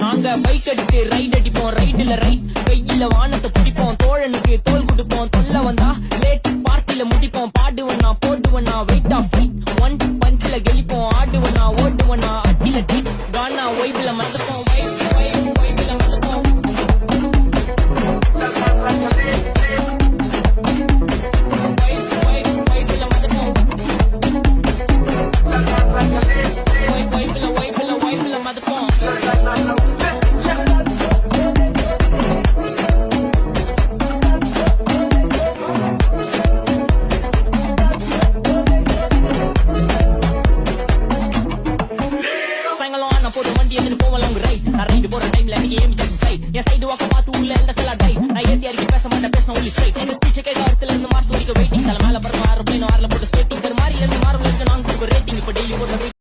நாங்க பைக் அடிச்சு ரைட் அடிப்போம், ரைடுல ரைட் வெயில வானத்தை பிடிப்போம், தோழனுக்கு தோல் கொடுப்போம், தொல்ல வந்தா லேட் பார்ட்டில முடிப்போம், பாடுவண்ணா போடுவண்ணா வெயிட் ஆஃப் ஃபைட் ஒன் பஞ்சில கெளிப்போம், ஆடுவண்ணா ஓடுவண்ணா அட்டில டீட் கானா வைப்ல மறப்போம், வைப்ல மறப்போம். போட்டு வண்டி எடுத்து போவலாம் ரைட் நான் ரைடு போற டைம்ல நீங்க ஏமி செக் சைட் என் சைடு வாக்க பார்த்து உள்ள எந்த செல்ல டை நான் ஏத்தி அறிக்கை பேச மாட்டேன் பேசணும் ஒன்லி ஸ்ட்ரைட் எங்க ஸ்பீச் கேட்க இடத்துல இருந்து மார்ச் வரைக்கும் வெயிட்டிங் தலை மேல பறக்கும் ஆறு பிளேன் ஆறுல போட்டு ஸ்கேட்டிங் மாதிரி இருந்து மார்வல் இருக்கு நான் ரேட்டிங் இப்ப டெய்லி போடுற